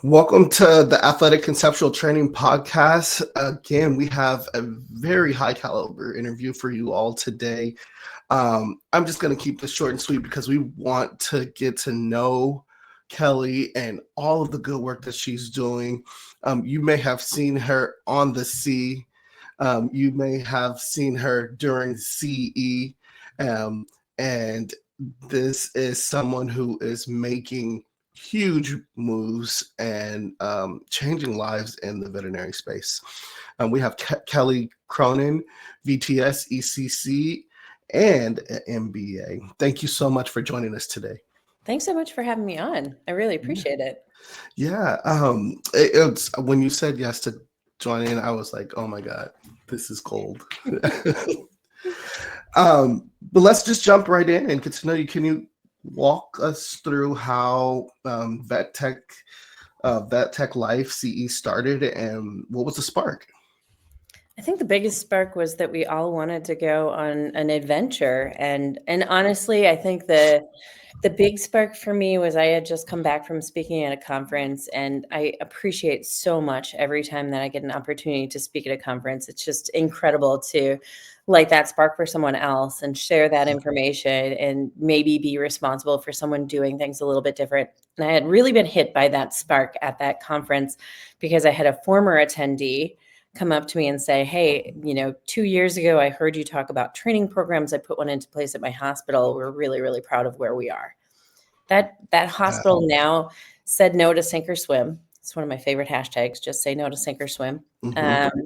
Welcome to the Athletic Conceptual Training Podcast. Again, we have a very high caliber interview for you all today. I'm just going to keep this short and sweet because we want to get to know Kelly and all of the good work that she's doing. You may have seen her on the C. You may have seen her during CE. And this is someone who is making huge moves and changing lives in the veterinary space. We have Kelly Cronin, VTS, ECC, and an MBA. Thank you so much for joining us today. Thanks so much for having me on. I really appreciate it. Yeah. It's when you said yes to join in, I was like, oh my God, this is cold. But let's just jump right in and get to know you. Can you walk us through how Vettechlife CE started and what was the spark? I think the biggest spark was that we all wanted to go on an adventure. And honestly, I think the big spark for me was I had just come back from speaking at a conference, and I appreciate so much every time that I get an opportunity to speak at a conference. It's just incredible to light that spark for someone else and share that information and maybe be responsible for someone doing things a little bit different. And I had really been hit by that spark at that conference because I had a former attendee come up to me and say, hey, 2 years ago, I heard you talk about training programs. I put one into place at my hospital. We're really, really proud of where we are. That hospital now said no to sink or swim. It's one of my favorite hashtags, just say no to sink or swim. Mm-hmm.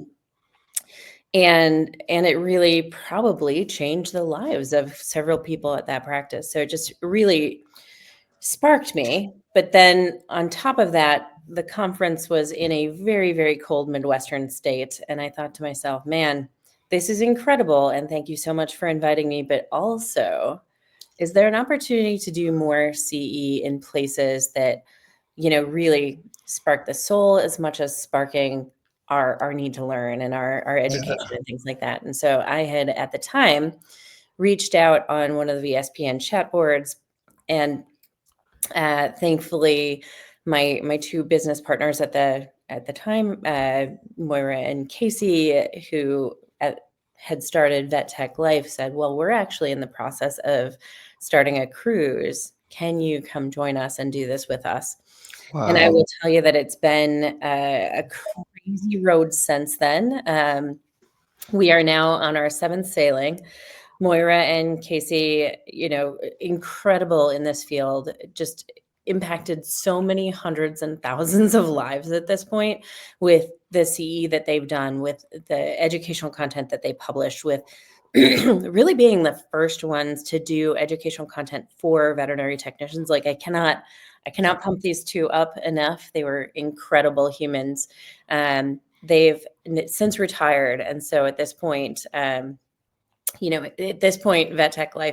And it really probably changed the lives of several people at that practice. So it just really sparked me. But then on top of that, the conference was in a very, very cold Midwestern state. And I thought to myself, man, this is incredible. And thank you so much for inviting me. But also, is there an opportunity to do more CE in places that, really spark the soul as much as sparking our need to learn and our education and things like that? And so I had at the time reached out on one of the ESPN chat boards, and thankfully my two business partners at the time, Moira and Casey, who had started Vettechlife, said, well, we're actually in the process of starting a cruise. Can you come join us and do this with us? Wow. And I will tell you that it's been a crazy road since then. We are now on our 7th sailing. Moira and Casey, incredible in this field, just impacted so many hundreds and thousands of lives at this point with the CE that they've done, with the educational content that they published, with really being the first ones to do educational content for veterinary technicians. Like I cannot pump these two up enough. They were incredible humans. They've since retired. And so at this point, Vettechlife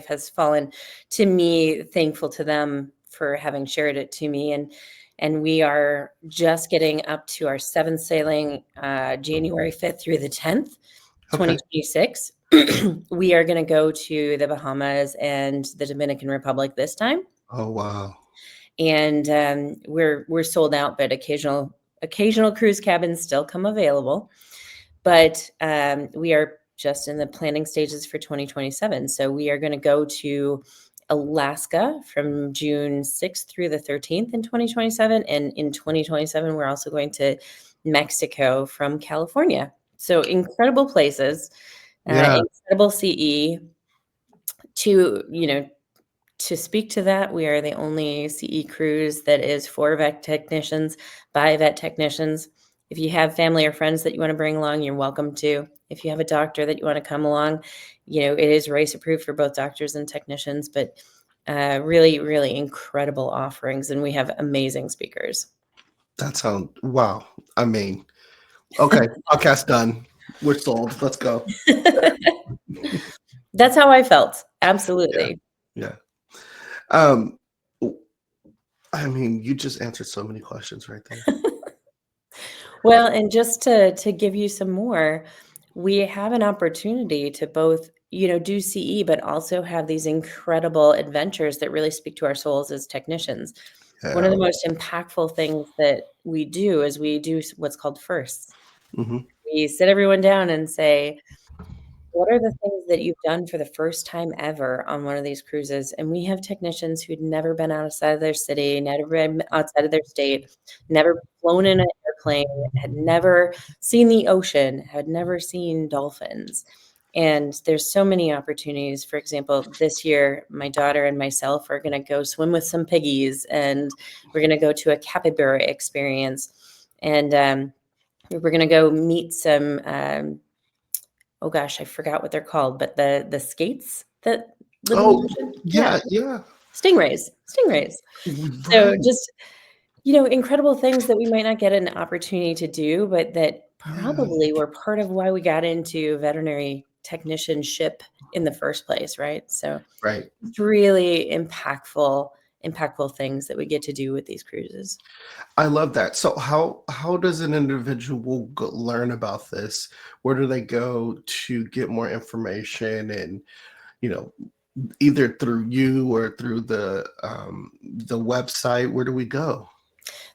has fallen to me, thankful to them for having shared it to me. And we are just getting up to our 7th sailing, January 5th through the 10th, 2026. We are going to go to the Bahamas and the Dominican Republic this time. Oh, wow. And we're sold out, but occasional cruise cabins still come available. But we are just in the planning stages for 2027. So we are going to go to Alaska from June 6th through the 13th in 2027. And in 2027, we're also going to Mexico from California. So incredible places, incredible CE. To speak to that, we are the only CE cruise that is for vet technicians, by vet technicians. If you have family or friends that you want to bring along, you're welcome to. If you have a doctor that you want to come along, it is race approved for both doctors and technicians, but really, really incredible offerings. And we have amazing speakers. That sounds, wow. I mean, okay, podcast done. We're sold. Let's go. That's how I felt. Absolutely. Yeah. I mean, you just answered so many questions right there. Well, and just to give you some more, we have an opportunity to both, do CE, but also have these incredible adventures that really speak to our souls as technicians. One of Yeah. the most impactful things that we do is we do what's called firsts. Hmm. We sit everyone down and say, what are the things that you've done for the first time ever on one of these cruises? And we have technicians who'd never been outside of their city, never been outside of their state, never flown in an airplane, had never seen the ocean, had never seen dolphins. And there's so many opportunities. For example, this year, my daughter and myself are going to go swim with some piggies, and we're going to go to a capybara experience. And we're going to go meet some oh gosh, I forgot what they're called, but the skates that live in the Oh, ocean? Yeah, yeah, yeah. stingrays, stingrays. So Right. just, incredible things that we might not get an opportunity to do, but that Yeah. probably were part of why we got into veterinary technicianship in the first place, right? So Right. it's really impactful things that we get to do with these cruises. I love that. So how does an individual learn about this? Where do they go to get more information? And you know, either through you or through the website. Where do we go?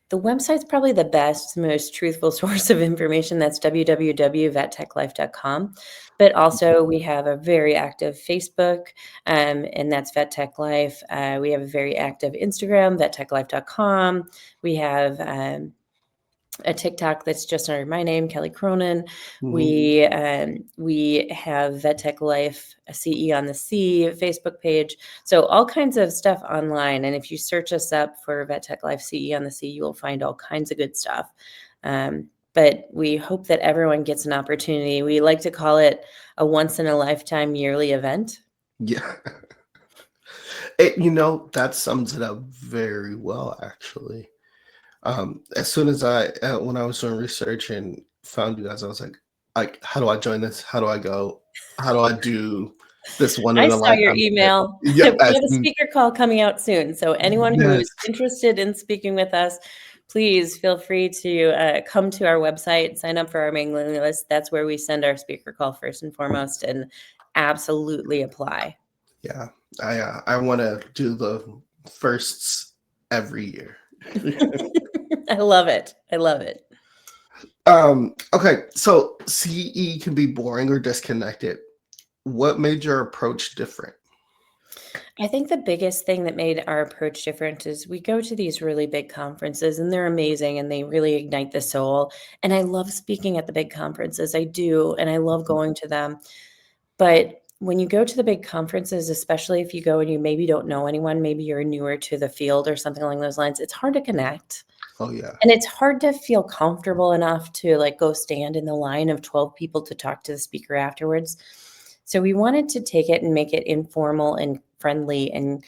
The website's probably the best, most truthful source of information. That's www.vettechlife.com. But also, we have a very active Facebook, and that's VetTechLife. We have a very active Instagram, vettechlife.com. We have a TikTok that's just under my name, Kelly Cronin. Mhm. We have Vettech Life CE on the C Facebook page. So all kinds of stuff online. And if you search us up for Vettech Life CE on the C, you will find all kinds of good stuff. But we hope that everyone gets an opportunity. We like to call it a once in a lifetime yearly event. Yeah. That sums it up very well, actually. As soon as when I was doing research and found you guys, I was like, how do I join this? How do I go? How do I do this one I in a saw your lifetime event? email. We Yes, have a speaker call coming out soon. So anyone who yes, is interested in speaking with us, please feel free to come to our website, sign up for our mailing list. That's where we send our speaker call first and foremost, and absolutely apply. yeah. I want to do the firsts every year. I love it. I love it. Okay, so CE can be boring or disconnected. What made your approach different? I think the biggest thing that made our approach different is we go to these really big conferences and they're amazing and they really ignite the soul. And I love speaking at the big conferences. I do. And I love going to them. But when you go to the big conferences, especially if you go and you maybe don't know anyone, maybe you're newer to the field or something along those lines, it's hard to connect. Oh yeah, And it's hard to feel comfortable enough to like go stand in the line of 12 people to talk to the speaker afterwards. So we wanted to take it and make it informal and friendly and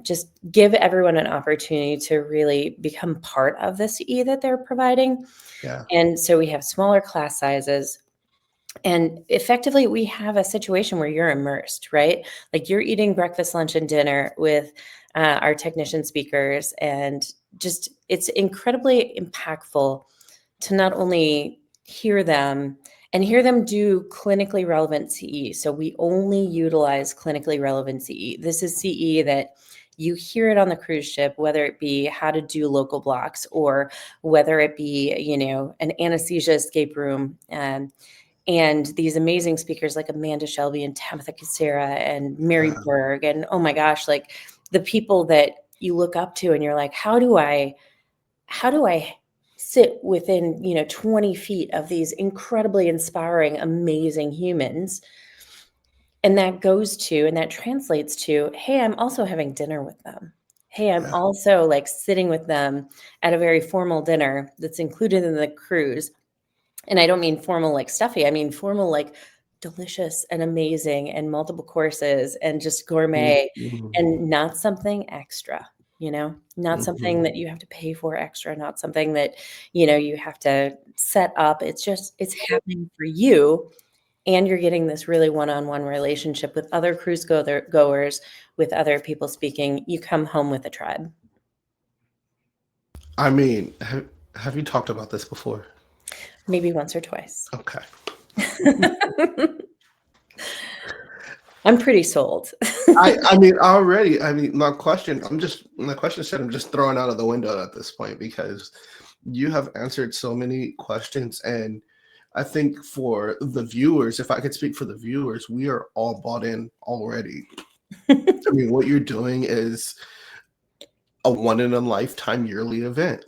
just give everyone an opportunity to really become part of the CE that they're providing. yeah, And so we have smaller class sizes. And effectively, we have a situation where you're immersed, right? Like you're eating breakfast, lunch, and dinner with our technician speakers. And just it's incredibly impactful to not only hear them do clinically relevant CE. So we only utilize clinically relevant CE. This is CE that you hear it on the cruise ship, whether it be how to do local blocks or whether it be, an anesthesia escape room. And these amazing speakers like Amanda Shelby and Tabitha Kassera and Mary yeah, Berg. And oh my gosh, like the people that you look up to and you're like, how do I sit within, 20 feet of these incredibly inspiring, amazing humans? And that translates to, hey, I'm also having dinner with them. Hey, I'm yeah, also like sitting with them at a very formal dinner that's included in the cruise. And I don't mean formal like stuffy. I mean formal like delicious and amazing and multiple courses and just gourmet mhm, and not something extra, not something mhm. that you have to pay for extra, not something that, you have to set up. It's happening for you. And you're getting this really one-on-one relationship with other goers, with other people speaking. You come home with a tribe. I mean, have you talked about this before? Maybe once or twice. Okay. I'm pretty sold. I mean, already, I mean, my question said I'm just throwing out of the window at this point because you have answered so many questions. And I think for the viewers, if I could speak for the viewers, we are all bought in already. I mean, what you're doing is a one in a lifetime yearly event.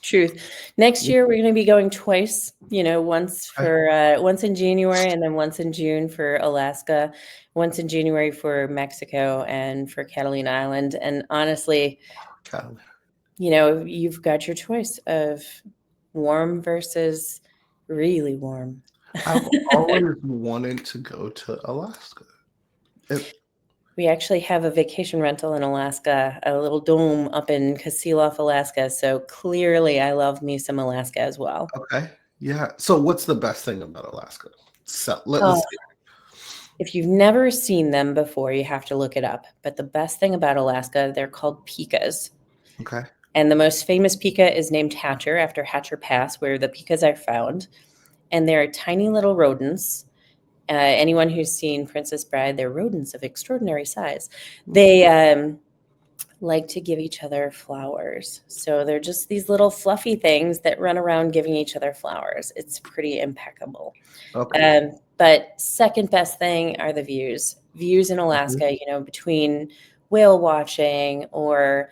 Truth. Next year, we're going to be going twice, once in January and then once in June for Alaska, once in January for Mexico and for Catalina Island. And honestly, Okay. you've got your choice of warm versus really warm. I've always wanted to go to Alaska. We actually have a vacation rental in Alaska, a little dome up in Kasilof, Alaska. So clearly I love me some Alaska as well. Okay. Yeah. So what's the best thing about Alaska? So Oh, let's if you've never seen them before, you have to look it up. But the best thing about Alaska, they're called pikas. okay. And the most famous pika is named Hatcher after Hatcher Pass, where the pikas are found. And they're tiny little rodents. Anyone who's seen Princess Bride, they're rodents of extraordinary size. They like to give each other flowers. So they're just these little fluffy things that run around giving each other flowers. It's pretty impeccable. Okay. But second best thing are the views. Views in Alaska, between whale watching or,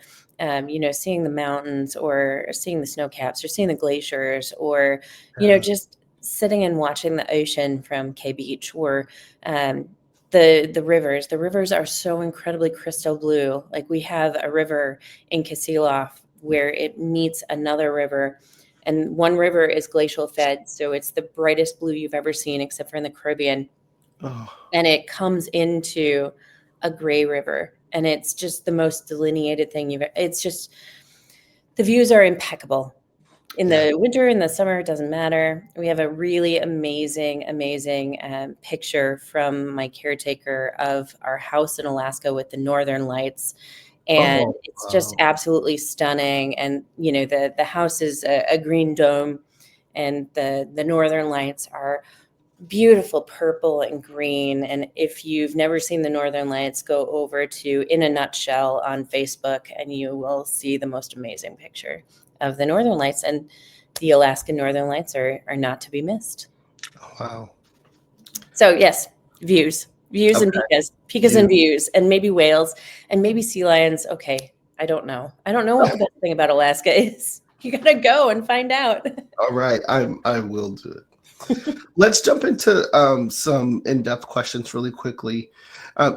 seeing the mountains or seeing the snow caps or seeing the glaciers or, Yeah. just sitting and watching the ocean from K Beach or the rivers. The rivers are so incredibly crystal blue. Like we have a river in Kasilof where it meets another river. And one river is glacial fed, so it's the brightest blue you've ever seen, except for in the Caribbean. Oh, And it comes into a gray river, and it's just the most delineated thing it's just, the views are impeccable. In yeah. the winter, in the summer, it doesn't matter. We have a really amazing picture from my caretaker of our house in Alaska with the northern lights. And Oh, it's just wow. absolutely stunning. And, the house is a green dome, and the northern lights are beautiful purple and green. And if you've never seen the northern lights, go over to In a Nutshell on Facebook and you will see the most amazing picture of the northern lights. And the Alaskan northern lights are not to be missed. Oh, wow. So yes, views and Okay. pikas and views, and maybe whales and maybe sea lions. Okay, I don't know what the best thing about Alaska is. You gotta go and find out. All right. I will do it. Let's jump into some in-depth questions really quickly.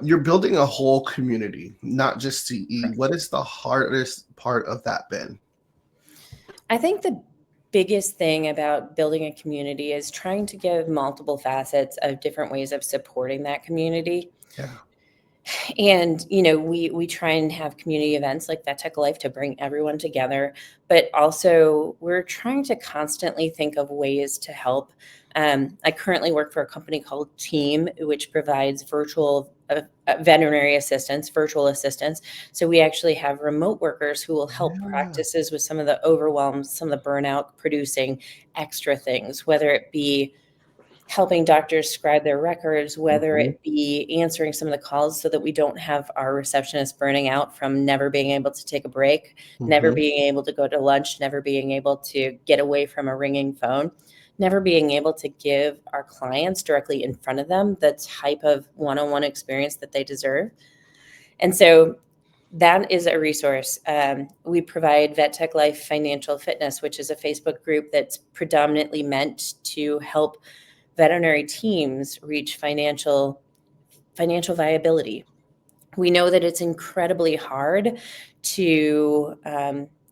You're building a whole community, not just CE. What is the hardest part of that been? I think the biggest thing about building a community is trying to give multiple facets of different ways of supporting that community. Yeah. And, we try and have community events like Vettechlife to bring everyone together, but also we're trying to constantly think of ways to help. I currently work for a company called Team, which provides virtual veterinary assistance, virtual assistants. So we actually have remote workers who will help Yeah. practices with some of the overwhelm, some of the burnout, producing extra things, whether it be helping doctors scribe their records, whether Mhm. it be answering some of the calls so that we don't have our receptionist burning out from never being able to take a break, never Mhm. being able to go to lunch, never being able to get away from a ringing phone, never being able to give our clients directly in front of them the type of one-on-one experience that they deserve. And so that is a resource. We provide Vettechlife Financial Fitness, which is a Facebook group that's predominantly meant to help veterinary teams reach financial viability. We know that it's incredibly hard to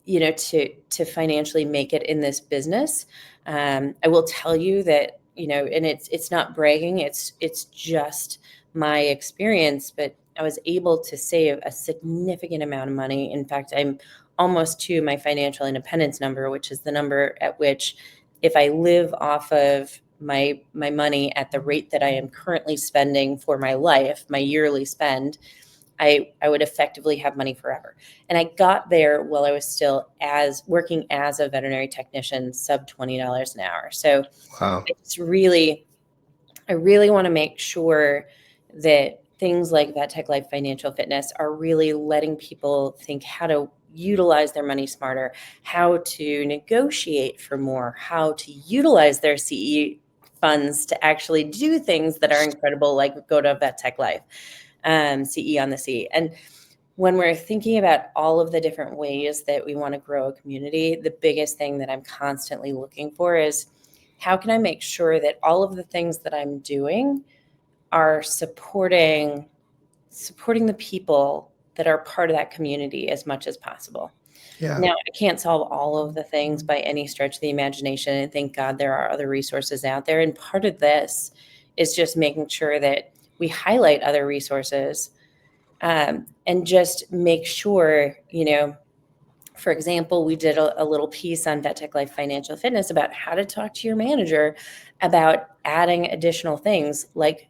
to financially make it in this business. I will tell you that, and it's not bragging, it's just my experience, but I was able to save a significant amount of money. In fact, I'm almost to my financial independence number, which is the number at which, if I live off of my money at the rate that I am currently spending for my life, my yearly spend, I would effectively have money forever. And I got there while I was still working as a veterinary technician, sub $20 an hour. So Wow. I really want to make sure that things like Vettechlife Financial Fitness are really letting people think how to utilize their money smarter, how to negotiate for more, how to utilize their CE funds to actually do things that are incredible, like go to Vettechlife CE on the Sea. And when we're thinking about all of the different ways that we want to grow a community, the biggest thing that I'm constantly looking for is how can I make sure that all of the things that I'm doing are supporting the people that are part of that community as much as possible. Yeah. Now, I can't solve all of the things by any stretch of the imagination, and thank God there are other resources out there. And part of this is just making sure that we highlight other resources, and just make sure, for example, we did a little piece on Vettechlife Financial Fitness about how to talk to your manager about adding additional things like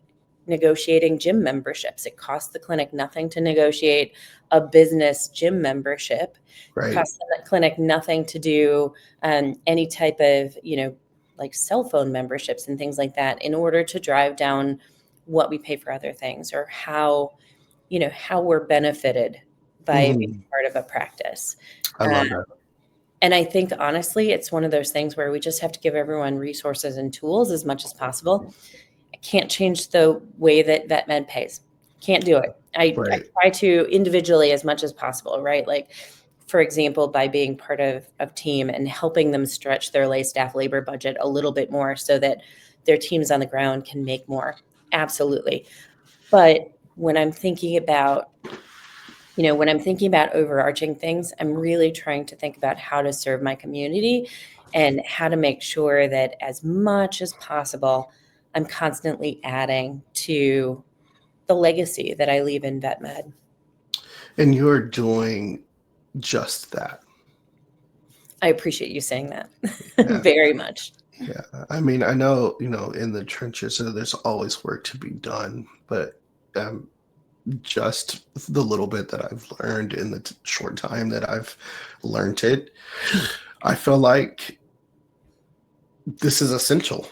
negotiating gym memberships. It costs the clinic nothing to negotiate a business gym membership. It Right. costs the clinic nothing to do any type of, like cell phone memberships and things like that in order to drive down what we pay for other things, or how we're benefited by being Mhm. part of a practice. I Uh, love that. and I think honestly, it's one of those things where we just have to give everyone resources and tools as much as possible. I can't change the way that vet med pays. Can't do it. I Right. try to individually as much as possible, right? Like, for example, by being part of team and helping them stretch their lay staff labor budget a little bit more so that their teams on the ground can make more. Absolutely. But when I'm thinking about overarching things, I'm really trying to think about how to serve my community and how to make sure that as much as possible, I'm constantly adding to the legacy that I leave in vet med. And you're doing just that. I appreciate you saying that Yeah. very much. Yeah. I mean, I know, in the trenches, there's always work to be done, but um, just the little bit that I've learned in the short time that I've learned it, I feel like this is essential.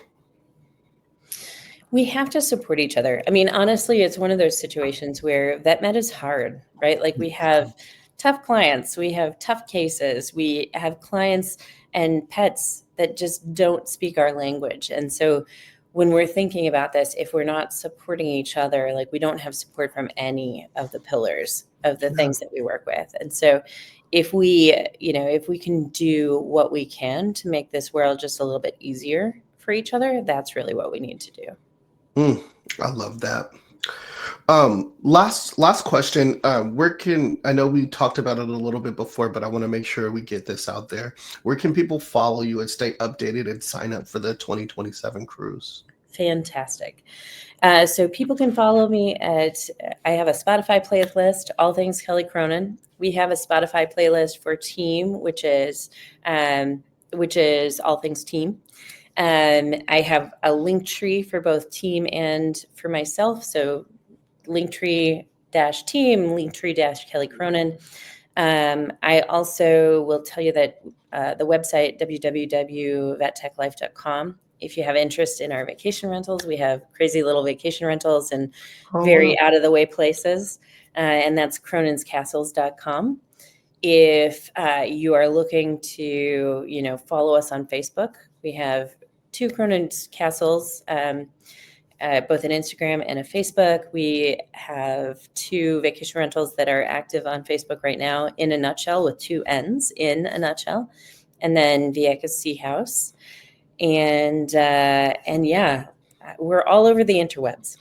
We have to support each other. I mean, honestly, it's one of those situations where vet med is hard, right? Like, we have tough clients, we have tough cases, we have clients and pets that just don't speak our language. And so when we're thinking about this, if we're not supporting each other, like, we don't have support from any of the pillars of the Yeah. things that we work with. And so if we can do what we can to make this world just a little bit easier for each other, that's really what we need to do. I love that. Last question. Where can I know we talked about it a little bit before, but I want to make sure we get this out there. Where can people follow you and stay updated and sign up for the 2027 cruise? Fantastic. So people can follow me I have a Spotify playlist, All Things Kelly Cronin. We have a Spotify playlist for team, which is All Things Team. I have a link tree for both team and for myself. So Linktree -team, Linktree Kelly Cronin. I also will tell you that the website, www.vettechlife.com. If you have interest in our vacation rentals, we have crazy little vacation rentals and Oh, wow. very out of the way places. And that's croninscastles.com. If you are looking to, follow us on Facebook, we have two Cronin's Castles, both an Instagram and a Facebook. We have two vacation rentals that are active on Facebook right now, In a Nutshell, with two N's, In a Nutshell, and then Vieques Sea House. And yeah, we're all over the interwebs.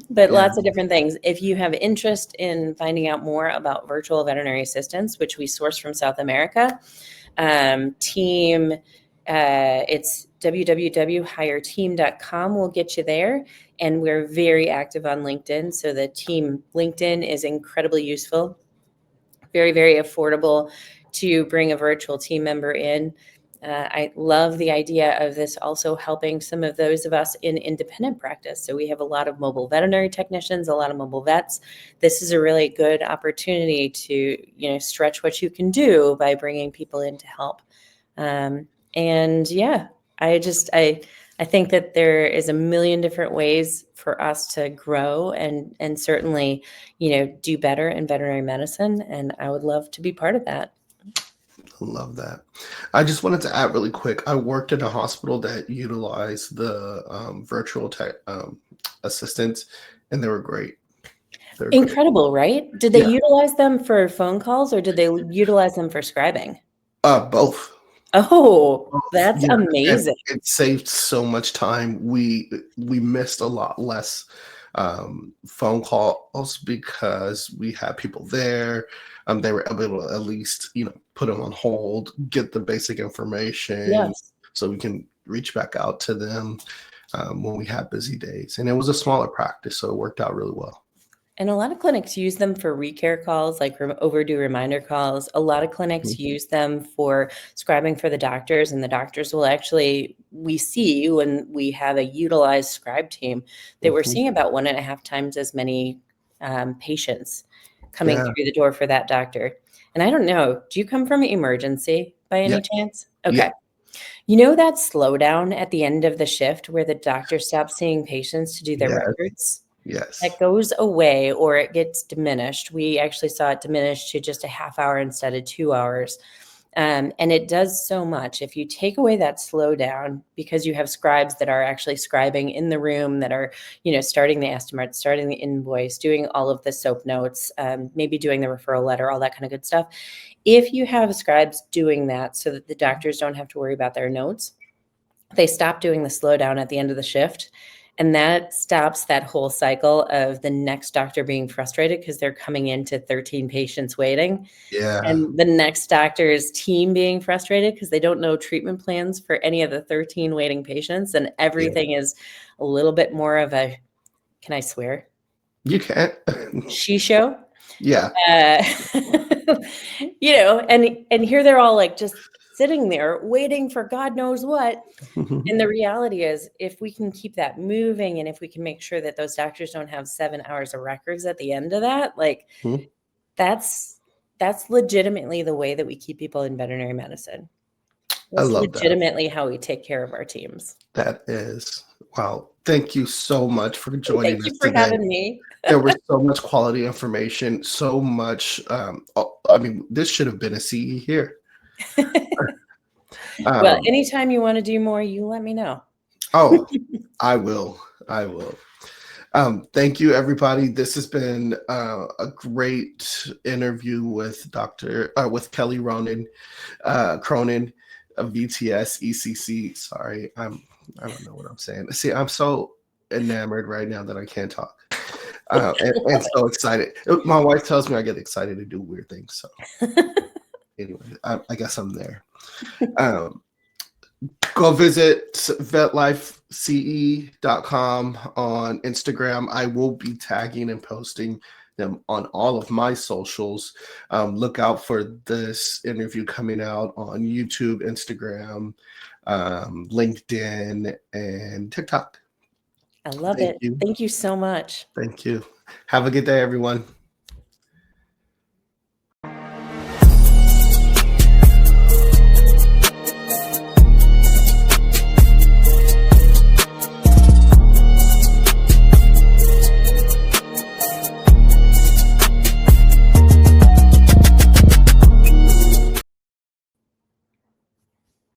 But Yeah. lots of different things. If you have interest in finding out more about virtual veterinary assistants, which we source from South America, team, it's www.hireteam.com will get you there. And we're very active on LinkedIn. So the team LinkedIn is incredibly useful, very, very affordable to bring a virtual team member in. I love the idea of this also helping some of those of us in independent practice. So we have a lot of mobile veterinary technicians, a lot of mobile vets. This is a really good opportunity to, stretch what you can do by bringing people in to help. And yeah, I I think that there is a million different ways for us to grow and certainly, do better in veterinary medicine. And I would love to be part of that. I love that. I just wanted to add really quick. I worked in a hospital that utilized the virtual tech assistants, and they were great. They were great. Incredible, right? Did they Yeah, utilize them for phone calls or did they utilize them for scribing? both. Oh, Both. that's Yeah, and amazing. it saved so much time. We missed a lot less phone calls because we had people there. They were able to at least put them on hold, get the basic information, Yes. so we can reach back out to them when we had busy days. And it was a smaller practice, so it worked out really well. And a lot of clinics use them for recare calls, like overdue reminder calls. A lot of clinics use them for scribing for the doctors, and the doctors will actually, we see when we have a utilized scribe team that we're seeing about 1.5 times as many patients coming Yeah, through the door for that doctor. And I don't know, do you come from emergency by yeah, any chance? yeah, Okay. You know that slowdown at the end of the shift where the doctor stops seeing patients to do their yes, records? yes. That goes away or it gets diminished. We actually saw it diminish to just a half hour instead of 2 hours. And it does so much. If you take away that slowdown, because you have scribes that are actually scribing in the room, that are, starting the estimate, starting the invoice, doing all of the SOAP notes, maybe doing the referral letter, all that kind of good stuff. If you have scribes doing that so that the doctors don't have to worry about their notes, they stop doing the slowdown at the end of the shift. And that stops that whole cycle of the next doctor being frustrated because they're coming into 13 patients waiting, Yeah, and the next doctor's team being frustrated because they don't know treatment plans for any of the 13 waiting patients. And yeah. everything is a little bit more of a, can I swear? You can't. She show. Yeah. Uh, and here they're all like just sitting there waiting for God knows what. And the reality is, if we can keep that moving and if we can make sure that those doctors don't have 7 hours of records at the end of that, like that's legitimately the way that we keep people in veterinary medicine. I That's love that. legitimately how we take care of our teams. That is, wow. Thank you so much for Thank joining you us for today. having me. There was so much quality information, so much. I mean, this should have been a CE here. Well, Um, anytime you want to do more, you let me know. oh, I will. I will. Thank you, everybody. This has been a great interview with with Kelly Cronin of VTS ECC. Sorry, I don't know what I'm saying. See, I'm so enamored right now that I can't talk. And so excited. My wife tells me I get excited to do weird things. So anyway, I guess I'm there. Um, Go visit vetlifece.com on Instagram. I will be tagging and posting them on all of my socials. Look out for this interview coming out on YouTube, Instagram, LinkedIn, and TikTok. I love Thank it. you. Thank you so much. Thank you. Have a good day, everyone.